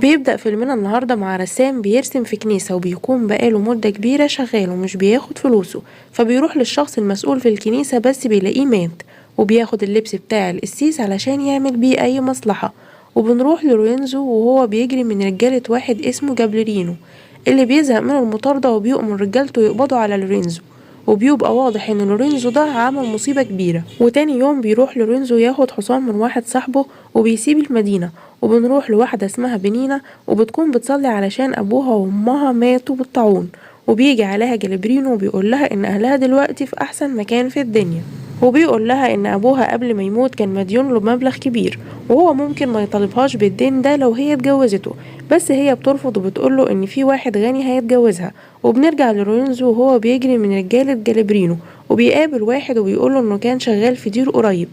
بيبدأ فيلمنا النهاردة مع رسام بيرسم في كنيسة وبيكون بقاله مدة كبيرة شغال ومش بياخد فلوسه، فبيروح للشخص المسؤول في الكنيسة بس بيلاقيه مات، وبياخد اللبس بتاع القسيس علشان يعمل بيه أي مصلحة. وبنروح لورينزو وهو بيجري من رجالة واحد اسمه جابليرينو اللي بيزهق من المطاردة وبيؤمر رجالته يقبضوا على لورينزو، وبيبقى واضح ان لورينزو ده عمل مصيبة كبيرة. وتاني يوم بيروح لورينزو ياخد حصان من واحد صاحبه وبيسيب المدينة، وبنروح لواحدة اسمها بنينة وبتكون بتصلي علشان أبوها وأمها ماتوا بالطاعون، وبيجي عليها جلبرينو وبيقول لها إن أهلها دلوقتي في أحسن مكان في الدنيا، وبيقول لها إن أبوها قبل ما يموت كان مديون له بمبلغ كبير وهو ممكن ما يطالبهاش بالدين ده لو هي اتجوزته، بس هي بترفض وبتقوله إن في واحد غني هيتجوزها. وبنرجع للورينزو وهو بيجري من رجالة جلبرينو وبيقابل واحد وبيقوله إنه كان شغال في دير قريب،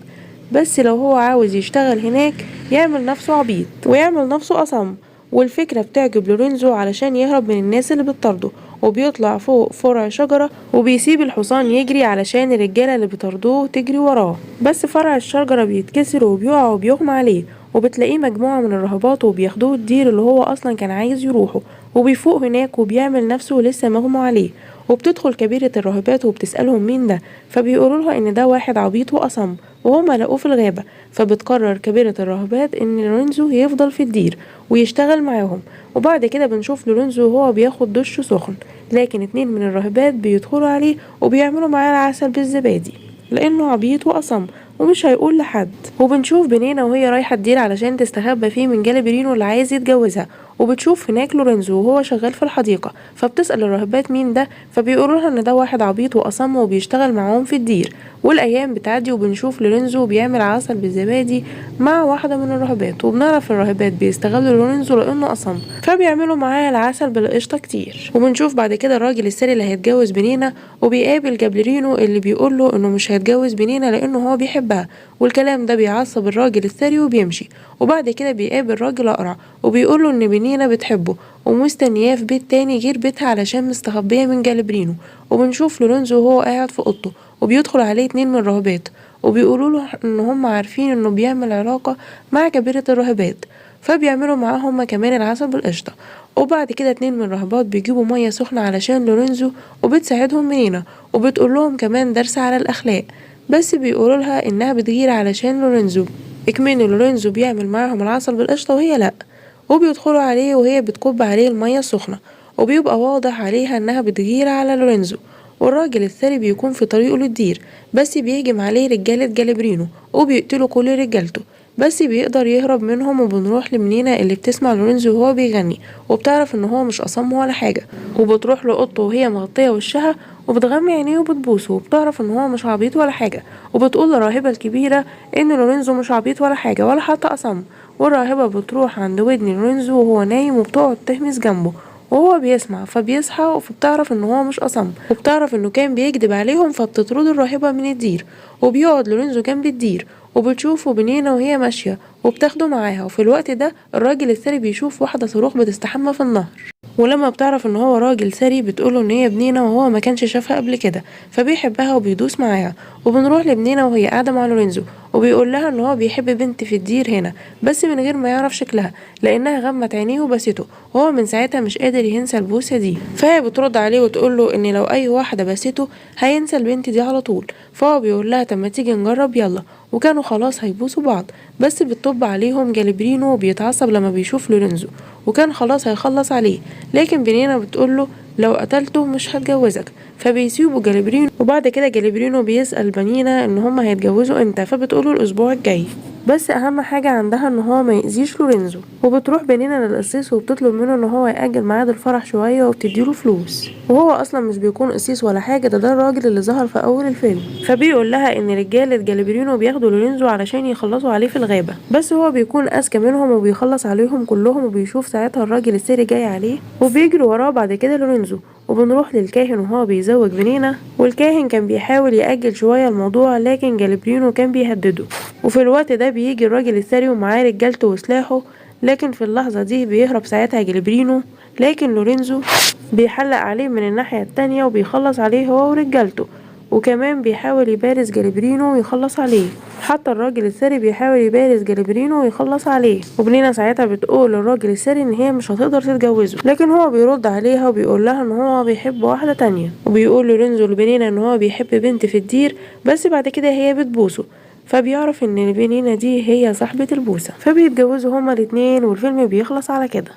بس لو هو عاوز يشتغل هناك يعمل نفسه عبيط ويعمل نفسه أصم. والفكرة بتعجب لورينزو علشان يهرب من الناس اللي بتطارده، وبيطلع فوق فرع شجرة وبيسيب الحصان يجري علشان الرجالة اللي بيطاردوه تجري وراه، بس فرع الشجرة بيتكسر وبيقع وبيغمى عليه، وبتلاقيه مجموعة من الراهبات وبياخدوه الدير اللي هو أصلا كان عايز يروحه، وبيفوق هناك وبيعمل نفسه لسه مغمى عليه. وبتدخل كبيرة الراهبات وبتسألهم مين ده، فبيقولوا لها إن ده واحد عبيط وأصم وهما لقوه في الغابة. فبتقرر كبيرة الراهبات إن لورينزو يفضل في الدير ويشتغل معاهم. وبعد كده بنشوف لورينزو وهو بياخد دش سخن، لكن اتنين من الراهبات بيدخلوا عليه وبيعملوا معاه العسل بالزبادي لأنه عبيط وأصم ومش هيقول لحد. وبنشوف بنينة وهي رايحة الدير علشان تستخبى فيه من جالبرينو اللي عايز يتجوزها، وبتشوف هناك لورينزو وهو شغال في الحديقة، فبتسأل الراهبات مين ده، فبيقولوا لها ان ده واحد عبيط وأصم وبيشتغل معاهم في الدير. والايام بتعدي وبنشوف لورينزو بيعمل عسل بالزبادي مع واحدة من الراهبات، وبنعرف الراهبات بيستغلوا لورينزو لانه أصم فبيعملوا معاه العسل بالقشطة كتير. وبنشوف بعد كده الراجل السري اللي هيتجوز بنينة وبيقابل جابليرينو اللي بيقوله انه مش هيتجوز بنينة لانه هو بيحبها، والكلام ده بيعصب الراجل الثري وبيمشي. وبعد كده بيقابل راجل أقرع وبيقوله إن بنينة بتحبه ومستنياه في بيت تاني غير بيتها علشان مستخبية من جالبرينو. وبنشوف لورينزو وهو قاعد في أوضته وبيدخل عليه اتنين من الراهبات وبيقولوا له إن هم عارفين إنه بيعمل علاقة مع كبيرة الراهبات، فبيعملوا معاه هما كمان العسل بالقشطة. وبعد كده اتنين من الراهبات بيجيبوا مية سخنة علشان لورينزو وبتساعدهم بنينة وبتقول لهم كمان درس على الأخلاق، بس بيقولوا لها إنها بتغير علشان لورينزو اكمن لورينزو بيعمل معاهم العسل بالقشطة وهي لأ، وبيدخلوا عليه وهي بتكب عليه المية السخنة وبيبقى واضح عليها إنها بتغير على لورينزو. والراجل الثري بيكون في طريقه للدير بس بيهجم عليه رجالة جالبرينو وبيقتلوا كل رجالته، بس بيقدر يهرب منهم. وبنروح لمنينة اللي بتسمع لورينزو وهو بيغني وبتعرف ان هو مش أصم ولا حاجة، وبتروح لأوضته وهي مغطية وشها وبتغمي عينيه وبتبوسه وبتعرف ان هو مش عبيط ولا حاجة، وبتقول للراهبة الكبيرة ان لورينزو مش عبيط ولا حاجة ولا حتى أصم. والراهبة بتروح عند ودن لورينزو وهو نايم وبتقعد تهمس جنبه وهو بيسمع، فبيصحى فبتعرف ان هو مش أصم وبتعرف انه كان بيكذب عليهم، فبتطرد الراهبة من الدير وبيقعد لورينزو جنب الدير وبتشوفه بنينة وهي ماشية وبتاخده معاها. وفي الوقت ده الراجل الثري بيشوف واحدة صاروخ بتستحمى في النهر، ولما بتعرف ان هو راجل ثري بتقوله ان هي بنينة وهو ما كانش شافها قبل كده فبيحبها وبيدوس معاها. وبنروح لبنينة وهي قاعدة مع لورينزو وبيقول لها ان هو بيحب بنت في الدير هنا بس من غير ما يعرف شكلها لانها غمت عينيه وبسته، وهو من ساعتها مش قادر ينسى البوسة دي. فهي بترد عليه وتقوله ان لو اي واحدة بسته هينسى البنت دي على طول، فهو بيقول لها طب ما تيجي نجرب يلا. وكانوا خلاص هيبوسوا بعض بس بتطب عليهم جالبرينو وبيتعصب لما بيشوف لورينزو وكان خلاص هيخلص عليه، لكن بنينة بتقوله لو قتلته مش هتجوزك، فبيسيبوا جالبرينو. وبعد كده جالبرينو بيسأل بنينة ان هما هيتجوزوا امتى فبتقوله الاسبوع الجاي، بس اهم حاجة عندها ان هو ما يأذيش لورينزو. وبتروح بنينة للقسيس وبتطلب منه ان هو يأجل ميعاد الفرح شوية وبتديله فلوس، وهو اصلا مش بيكون قسيس ولا حاجة، ده الراجل اللي ظهر في اول الفيلم. فبيقول لها ان رجالة جالبرينو بياخدوا لورينزو علشان يخلصوا عليه في الغابة، بس هو بيكون اذكى منهم وبيخلص عليهم كلهم. وبيشوف ساعتها الراجل السري جاي عليه وبيجري وراه بعد كده لورينزو. وبنروح للكاهن وهو بيزوج بنينة، والكاهن كان بيحاول يأجل شوية الموضوع لكن جالبرينو كان بيهدده. وفي الوقت ده بيجي الراجل الثري ومعاه رجالته وسلاحه، لكن في اللحظة دي بيهرب ساعتها جالبرينو، لكن لورينزو بيحلق عليه من الناحية التانية وبيخلص عليه هو ورجالته. وكمان بيحاول يبارز جاليبرينو ويخلص عليه. حتى الراجل الثري بيحاول يبارز جاليبرينو ويخلص عليه، وبلينا ساعتها بتقول للراجل الثري ان هي مش هتقدر تتجوزه، لكن هو بيرد عليها وبيقول لها ان هو بيحب واحدة تانية، وبيقول لورينزو لبنينا ان هو بيحب بنت في الدير، بس بعد كده هي بتبوسه، فبيعرف ان البنينة دي هي صاحبة البوسة، فبيتجوزوا هما الاتنين والفيلم بيخلص على كده.